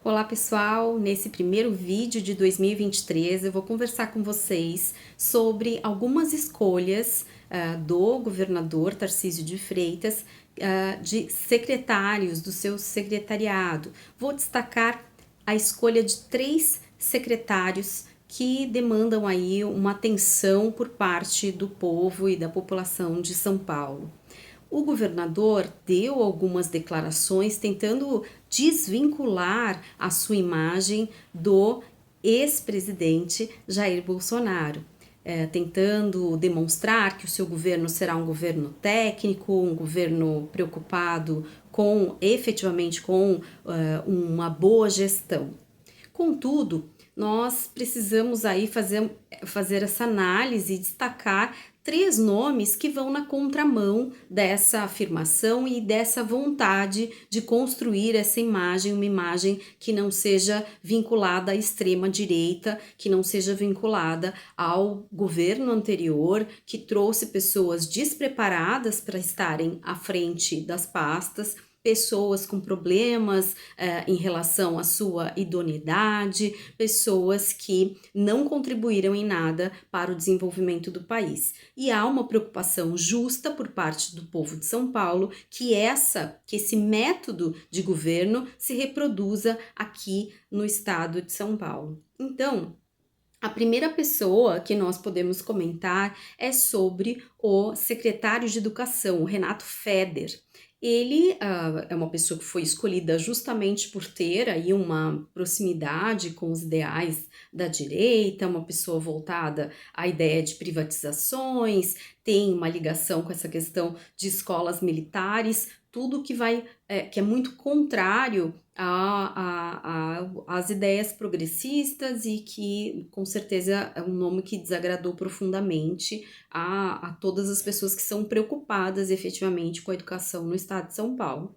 Olá pessoal, nesse primeiro vídeo de 2023 eu vou conversar com vocês sobre algumas escolhas do governador Tarcísio de Freitas, de secretários do seu secretariado. Vou destacar a escolha de 3 secretários que demandam aí uma atenção por parte do povo e da população de São Paulo. O governador deu algumas declarações tentando desvincular a sua imagem do ex-presidente Jair Bolsonaro, tentando demonstrar que o seu governo será um governo técnico, um governo preocupado efetivamente com uma boa gestão. Contudo, nós precisamos aí fazer essa análise e destacar 3 nomes que vão na contramão dessa afirmação e dessa vontade de construir essa imagem, uma imagem que não seja vinculada à extrema direita, que não seja vinculada ao governo anterior, que trouxe pessoas despreparadas para estarem à frente das pastas, pessoas com problemas em relação à sua idoneidade, pessoas que não contribuíram em nada para o desenvolvimento do país. E há uma preocupação justa por parte do povo de São Paulo que esse método de governo se reproduza aqui no estado de São Paulo. Então, a primeira pessoa que nós podemos comentar é sobre o secretário de Educação, o Renato Feder. Ele é uma pessoa que foi escolhida justamente por ter aí uma proximidade com os ideais da direita, uma pessoa voltada à ideia de privatizações, tem uma ligação com essa questão de escolas militares, tudo que é muito contrário às ideias progressistas e que com certeza é um nome que desagradou profundamente a todas as pessoas que são preocupadas efetivamente com a educação no estado de São Paulo.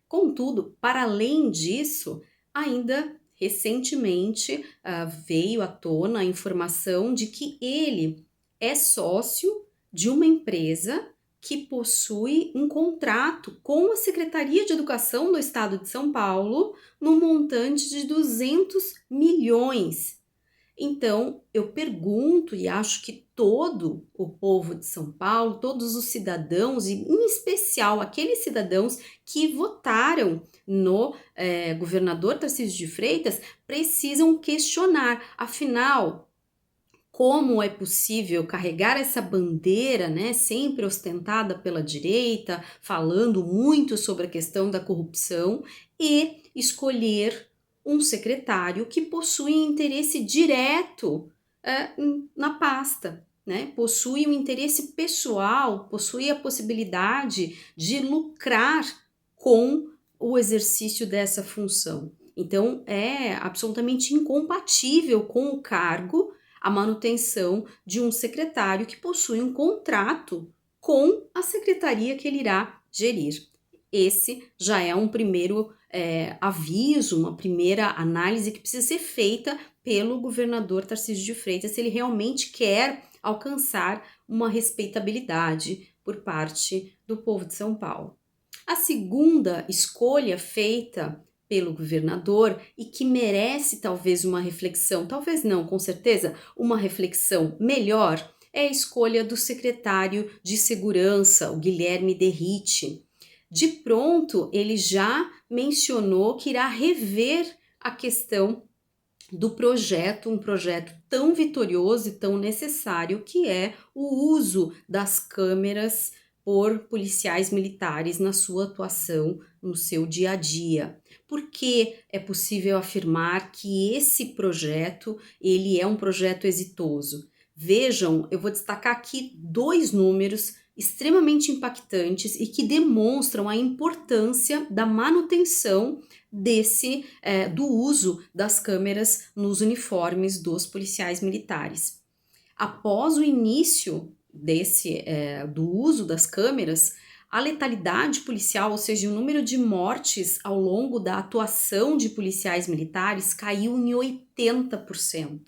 Contudo, para além disso, ainda recentemente veio à tona a informação de que ele é sócio de uma empresa que possui um contrato com a Secretaria de Educação do Estado de São Paulo no montante de 200 milhões. Então, eu pergunto e acho que todo o povo de São Paulo, todos os cidadãos, e em especial aqueles cidadãos que votaram no governador Tarcísio de Freitas, precisam questionar, afinal, como é possível carregar essa bandeira, né, sempre ostentada pela direita, falando muito sobre a questão da corrupção e escolher um secretário que possui interesse direto na pasta, né? Possui um interesse pessoal, possui a possibilidade de lucrar com o exercício dessa função. Então, é absolutamente incompatível com o cargo a manutenção de um secretário que possui um contrato com a secretaria que ele irá gerir. Esse já é um primeiro aviso, uma primeira análise que precisa ser feita pelo governador Tarcísio de Freitas se ele realmente quer alcançar uma respeitabilidade por parte do povo de São Paulo. A segunda escolha feita pelo governador e que merece talvez uma reflexão, talvez não, com certeza, uma reflexão melhor, é a escolha do secretário de Segurança, o Guilherme Derrite. De pronto, ele já mencionou que irá rever a questão do projeto, um projeto tão vitorioso e tão necessário que é o uso das câmeras por policiais militares na sua atuação no seu dia a dia. Por que é possível afirmar que esse projeto ele é um projeto exitoso? Vejam, eu vou destacar aqui 2 números extremamente impactantes e que demonstram a importância da manutenção do uso das câmeras nos uniformes dos policiais militares. Após o início do uso das câmeras, a letalidade policial, ou seja, o número de mortes ao longo da atuação de policiais militares caiu em 80%.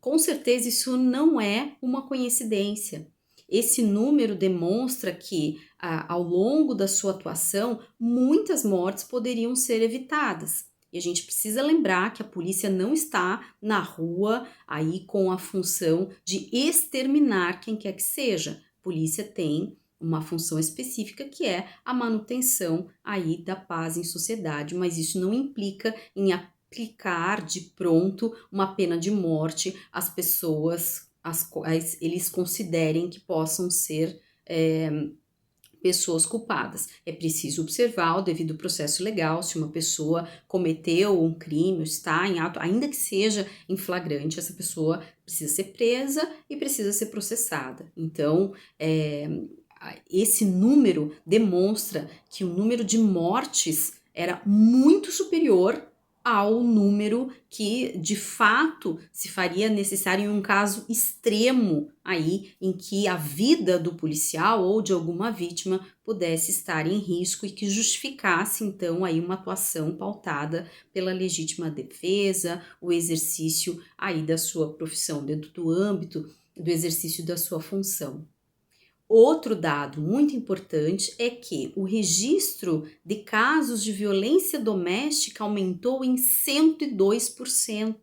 Com certeza isso não é uma coincidência. Esse número demonstra que, ao longo da sua atuação, muitas mortes poderiam ser evitadas. E a gente precisa lembrar que a polícia não está na rua aí com a função de exterminar quem quer que seja. A polícia tem uma função específica que é a manutenção aí da paz em sociedade, mas isso não implica em aplicar de pronto uma pena de morte às pessoas as quais eles considerem que possam ser pessoas culpadas. É preciso observar o devido processo legal, se uma pessoa cometeu um crime, está em ato, ainda que seja em flagrante, essa pessoa precisa ser presa e precisa ser processada. Então, esse número demonstra que o número de mortes era muito superior ao número que de fato se faria necessário em um caso extremo aí em que a vida do policial ou de alguma vítima pudesse estar em risco e que justificasse então aí uma atuação pautada pela legítima defesa, o exercício aí da sua profissão dentro do âmbito do exercício da sua função. Outro dado muito importante é que o registro de casos de violência doméstica aumentou em 102%.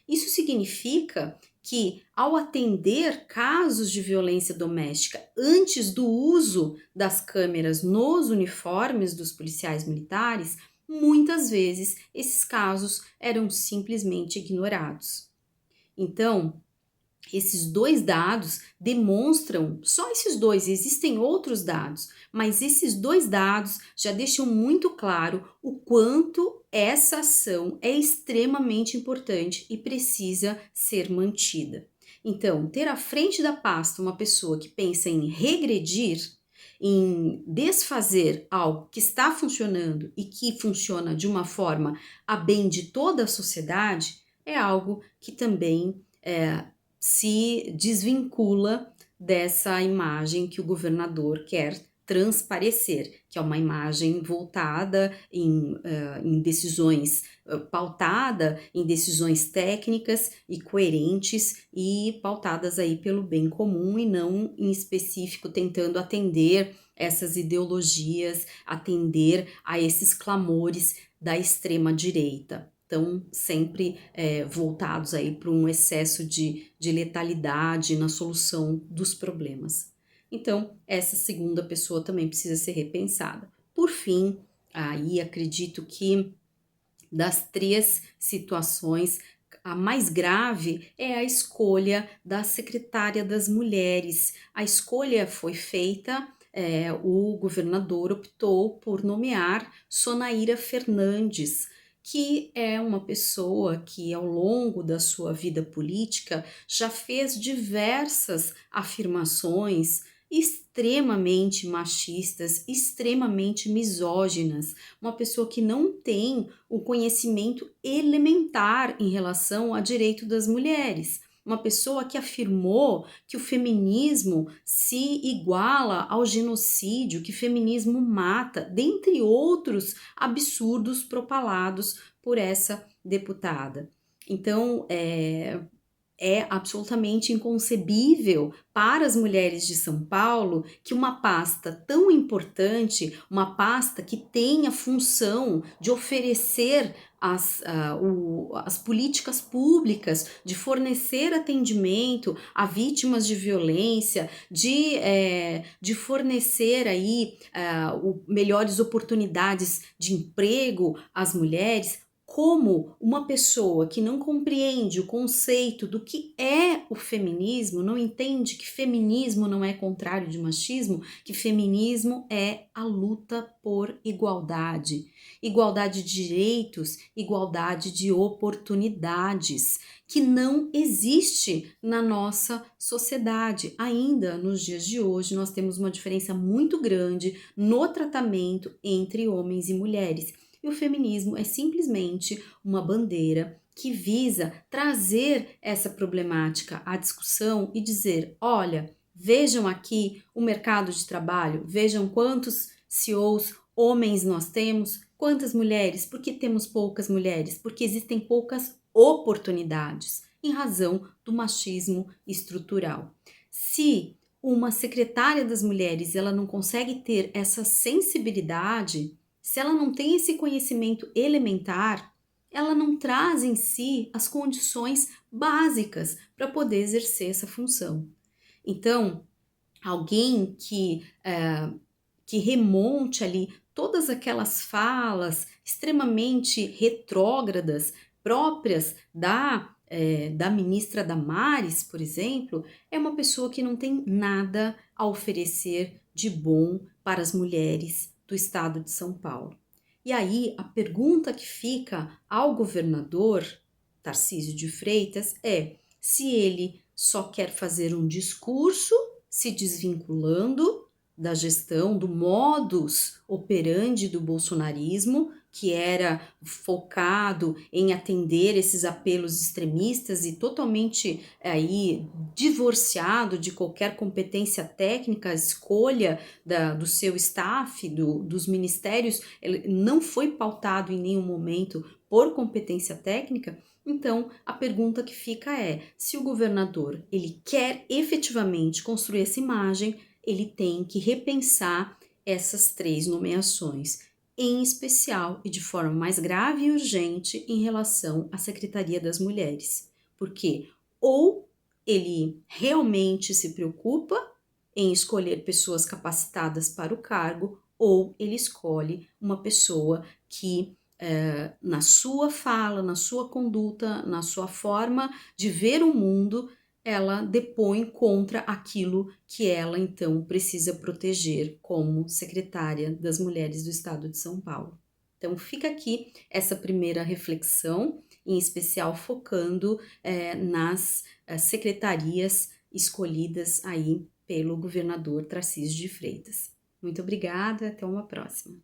Isso significa que, ao atender casos de violência doméstica antes do uso das câmeras nos uniformes dos policiais militares, muitas vezes esses casos eram simplesmente ignorados. Então, esses dois dados demonstram, só esses dois, existem outros dados, mas esses dois dados já deixam muito claro o quanto essa ação é extremamente importante e precisa ser mantida. Então, ter à frente da pasta uma pessoa que pensa em regredir, em desfazer algo que está funcionando e que funciona de uma forma a bem de toda a sociedade, é algo que também se desvincula dessa imagem que o governador quer transparecer, que é uma imagem voltada em decisões, pautada em decisões técnicas e coerentes e pautadas aí pelo bem comum e não em específico tentando atender essas ideologias, atender a esses clamores da extrema direita. Estão sempre voltados aí para um excesso de letalidade na solução dos problemas. Então, essa segunda pessoa também precisa ser repensada. Por fim, aí acredito que das três situações, a mais grave é a escolha da secretária das mulheres. A escolha foi feita, o governador optou por nomear Sonaíra Fernandes, que é uma pessoa que ao longo da sua vida política já fez diversas afirmações extremamente machistas, extremamente misóginas, uma pessoa que não tem o conhecimento elementar em relação ao direito das mulheres. Uma pessoa que afirmou que o feminismo se iguala ao genocídio, que o feminismo mata, dentre outros absurdos propalados por essa deputada. Então, é absolutamente inconcebível para as mulheres de São Paulo que uma pasta tão importante, uma pasta que tem a função de oferecer as políticas públicas, de fornecer atendimento a vítimas de violência, de fornecer aí melhores oportunidades de emprego às mulheres, como uma pessoa que não compreende o conceito do que é o feminismo, não entende que feminismo não é contrário de machismo, que feminismo é a luta por igualdade, igualdade de direitos, igualdade de oportunidades, que não existe na nossa sociedade. Ainda nos dias de hoje, nós temos uma diferença muito grande no tratamento entre homens e mulheres. E o feminismo é simplesmente uma bandeira que visa trazer essa problemática à discussão e dizer, olha, vejam aqui o mercado de trabalho, vejam quantos CEOs homens nós temos, quantas mulheres, por que temos poucas mulheres? Porque existem poucas oportunidades em razão do machismo estrutural. Se uma secretária das mulheres ela não consegue ter essa sensibilidade, se ela não tem esse conhecimento elementar, ela não traz em si as condições básicas para poder exercer essa função. Então, alguém que remonte ali todas aquelas falas extremamente retrógradas próprias da ministra Damares, por exemplo, é uma pessoa que não tem nada a oferecer de bom para as mulheres do estado de São Paulo. E aí a pergunta que fica ao governador Tarcísio de Freitas é se ele só quer fazer um discurso se desvinculando da gestão, do modus operandi do bolsonarismo, que era focado em atender esses apelos extremistas e totalmente aí divorciado de qualquer competência técnica, a escolha do seu staff, dos ministérios, ele não foi pautado em nenhum momento por competência técnica. Então, a pergunta que fica é: se o governador ele quer efetivamente construir essa imagem, ele tem que repensar essas 3 nomeações, em especial e de forma mais grave e urgente em relação à Secretaria das Mulheres. Porque ou ele realmente se preocupa em escolher pessoas capacitadas para o cargo, ou ele escolhe uma pessoa que na sua fala, na sua conduta, na sua forma de ver o mundo, ela depõe contra aquilo que ela então precisa proteger como secretária das Mulheres do Estado de São Paulo. Então fica aqui essa primeira reflexão, em especial focando nas secretarias escolhidas aí pelo governador Tarcísio de Freitas. Muito obrigada, até uma próxima.